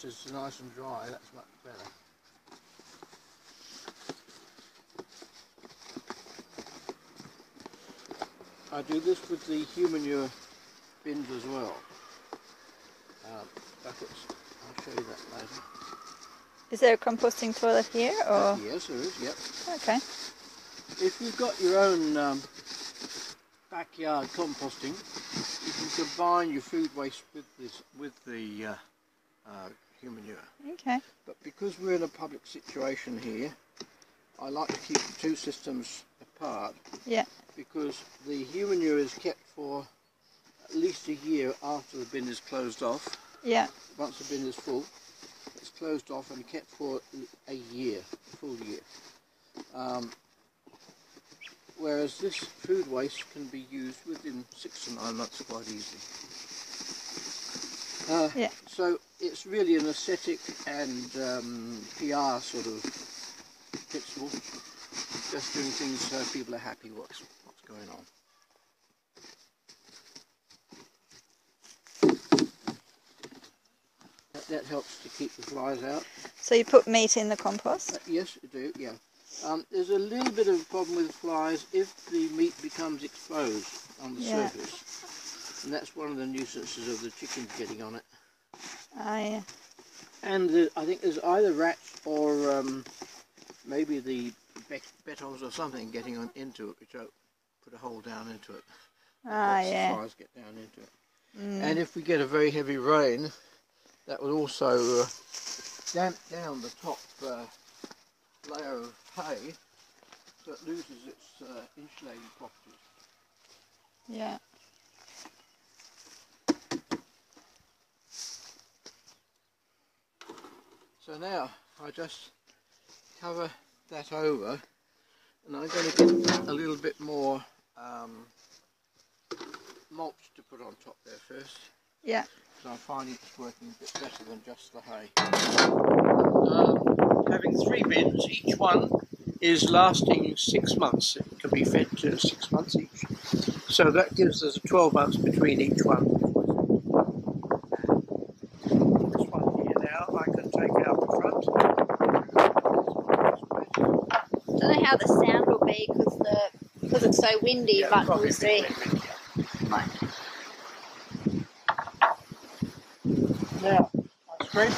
this is nice and dry, that's much better. I do this with the human manure bins as well. Buckets. I'll show you that later. Is there a composting toilet here, or? Yes, there is. Yep. Okay. If you've got your own backyard composting, you can combine your food waste with the human manure. Okay. But because we're in a public situation here, I like to keep the two systems apart. Yeah. Because the human manure is kept for at least a year after the bin is closed off. Yeah. Once the bin is full, it's closed off and kept for a year, a full year. Whereas this food waste can be used within 6 to 9 months quite easily. Yeah. So it's really an aesthetic and PR sort of principle. Just doing things so people are happy what's going on. That helps to keep the flies out. So you put meat in the compost? Yes, you do, yeah. There's a little bit of a problem with flies if the meat becomes exposed on the surface. And that's one of the nuisances of the chickens getting on it. Ah, yeah. And I think there's either rats or maybe the bettles or something getting into it, which I put a hole down into it. Ah, yeah. The flies get down into it. And if we get a very heavy rain, that will also damp down the top layer of hay, so it loses its insulating properties. Yeah. So now I just cover that over, and I'm going to get a little bit more mulch to put on top there first. Yeah. So I'm finding it's working a bit better than just the hay. Having 3 bins, each one is lasting 6 months. It can be fed to 6 months each. So that gives us 12 months between each one. This one here now I can take out the front. I don't know how the sound will be because it's so windy, Yeah, but probably we'll see. Right. Now, I scrape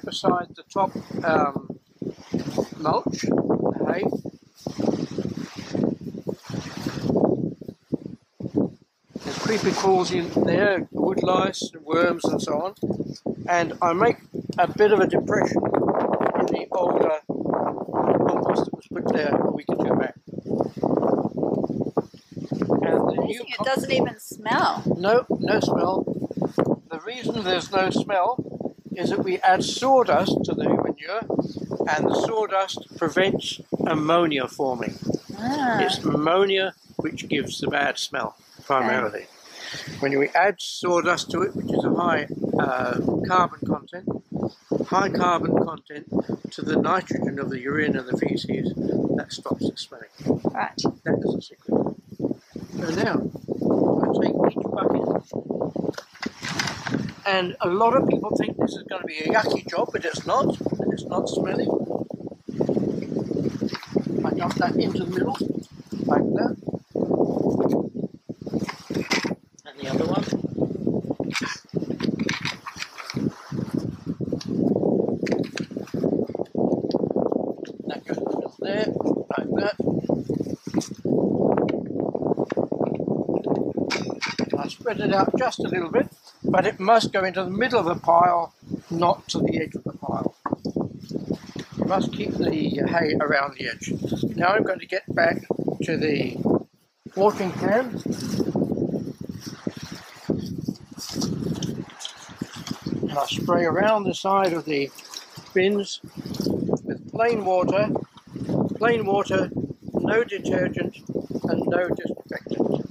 aside the top mulch, the hay. There's creepy crawls in there, wood lice, worms and so on. And I make a bit of a depression in the older compost that was put there a week or 2 back. And the new It doesn't even smell. No smell. The reason there's no smell is that we add sawdust to the manure, and the sawdust prevents ammonia forming. Ah. It's ammonia which gives the bad smell, primarily. Okay. When we add sawdust to it, which is a high carbon content to the nitrogen of the urine and the feces, that stops it smelling. Right. That is a secret. So now, I take each bucket, and a lot of people think this is going to be a yucky job, but it's not. It's not smelly. I dump that into the middle, like that. And the other one. That goes in the middle there, like that. I spread it out just a little bit, but it must go into the middle of the pile, not to the edge of the pile. You must keep the hay around the edge. Now I'm going to get back to the watering can. And I spray around the side of the bins with plain water, no detergent and no disinfectant.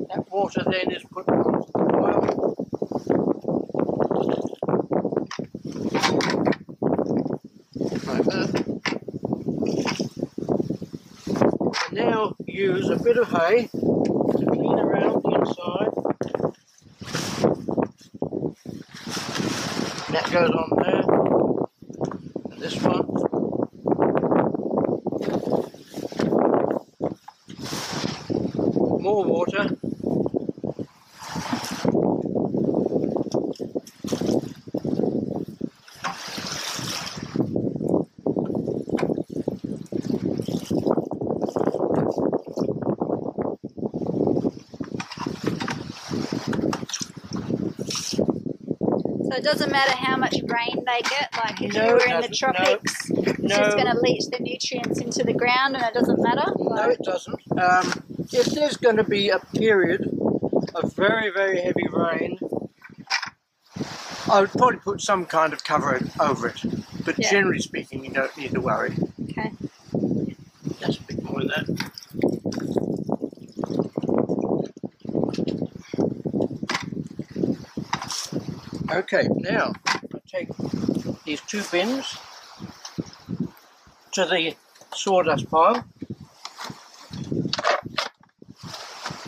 That water then is put onto the pile. Like that. bit of hay to clean around the inside. And that goes on there. And this one. More water. So it doesn't matter how much rain they get, like if you were in the tropics, it's just going to leach the nutrients into the ground and it doesn't matter? No, it doesn't. If there's going to be a period of very, very heavy rain, I would probably put some kind of cover over it. But generally speaking, you don't need to worry. Okay. That's a bit more of that. Okay, now I take these 2 bins to the sawdust pile.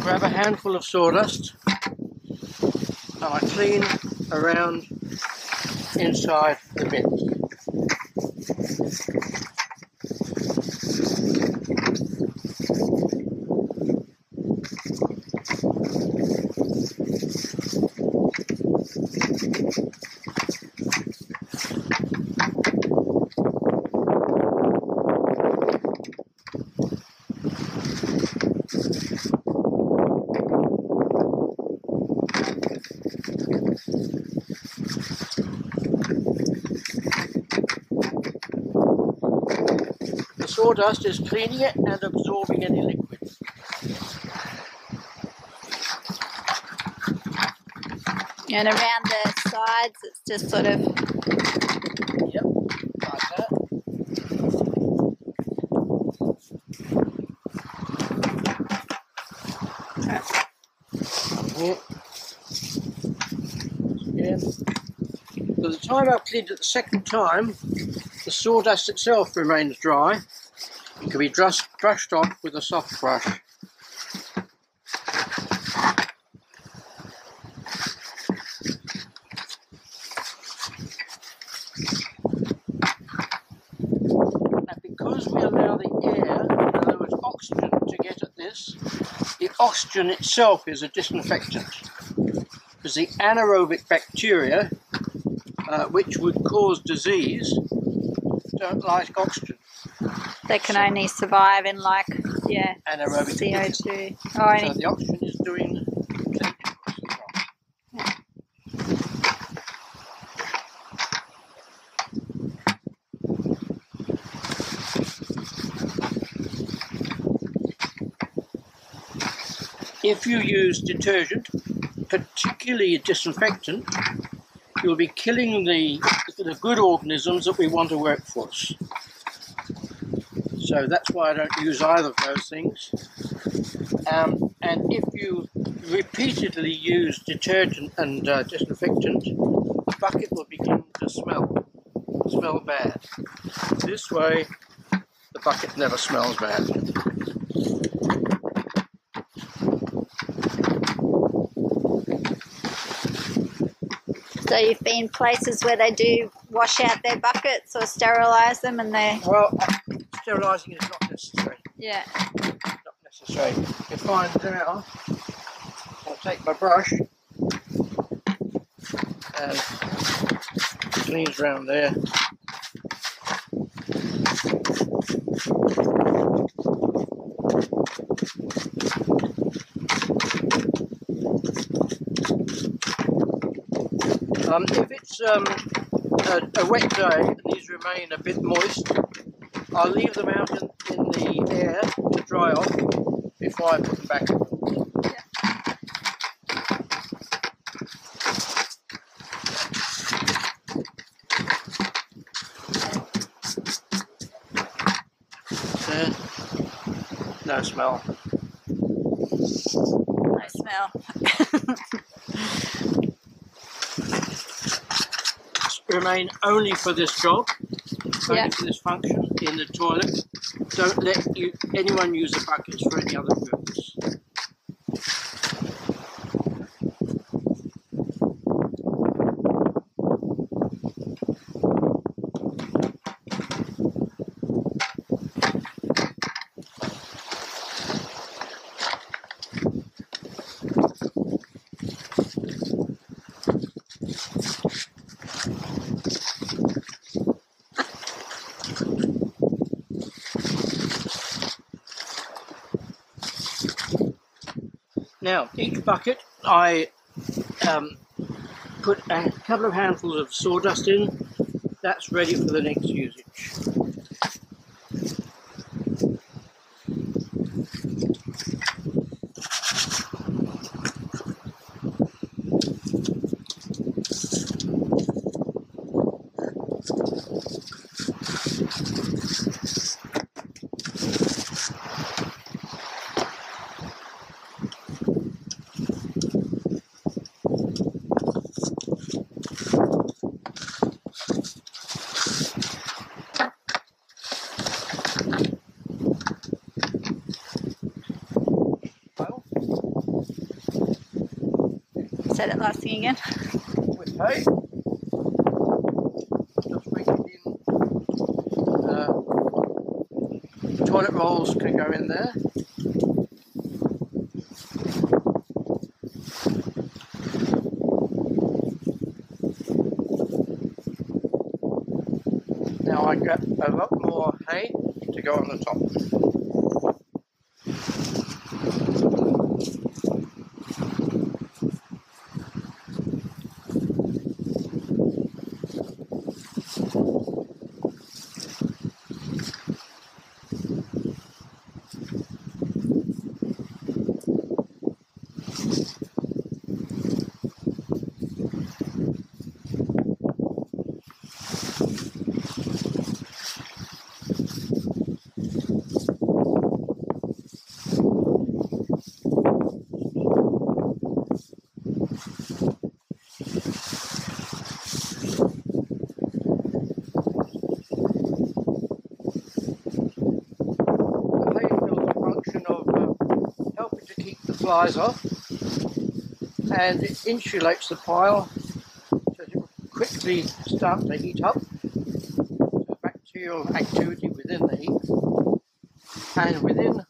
Grab a handful of sawdust and I clean around inside the bins. The sawdust is cleaning it and absorbing any liquid. And around the sides, it's just sort of... Yep, like that. Here. Again. By the time I've cleaned it the second time, the sawdust itself remains dry. It can be brushed off with a soft brush. And because we allow the air, in other words oxygen, to get at this, the oxygen itself is a disinfectant. Because the anaerobic bacteria, which would cause disease, don't like oxygen. They can only survive in like, Anaerobic CO2. So the oxygen is doing the cleaning. If you use detergent, particularly disinfectant, you'll be killing the good organisms that we want to work for us. So that's why I don't use either of those things. And if you repeatedly use detergent and disinfectant, the bucket will begin to smell bad. This way, the bucket never smells bad. So you've been places where they do wash out their buckets or sterilise them and they... Well, sterilising is not necessary. Yeah. Not necessary. You find now, I'll take my brush and cleans around there. If it's a wet day and these remain a bit moist, I'll leave them out in the air to dry off before I put them back in. No smell. No smell. Remain only for this job, only for this function in the toilet. Don't let anyone use the buckets for any other purpose. Now, each bucket I put a couple of handfuls of sawdust in. That's ready for the next usage. Say that last thing again. With hay, just bring it in. Toilet rolls can go in there. Now I got a lot more hay to go on the top. Flies off, and it insulates the pile so it will quickly start to heat up. So bacterial activity within the heat, and within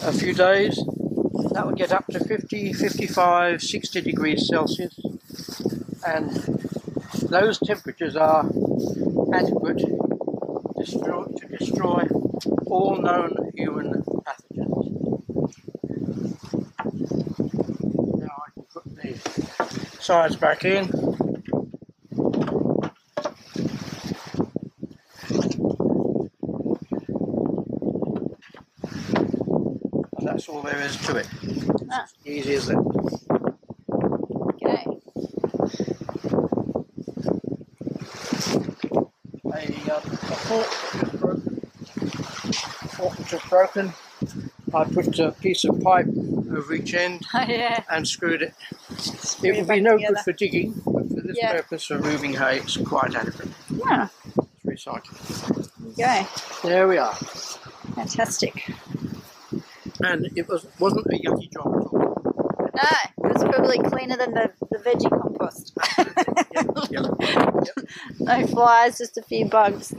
a few days that will get up to 50, 55, 60 degrees Celsius, and those temperatures are adequate to destroy all known human pathogens. Sides back in. And that's all there is to it. Ah. Easy as that. Okay. A fork just broken. I put a piece of pipe over each end and screwed it. It would be no good for digging, but for this purpose of moving hay, it's quite adequate. Yeah. It's recycled. There you go. There we are. Fantastic. And it wasn't a yucky job at all. No, it was probably cleaner than the veggie compost. Yep. No flies, just a few bugs.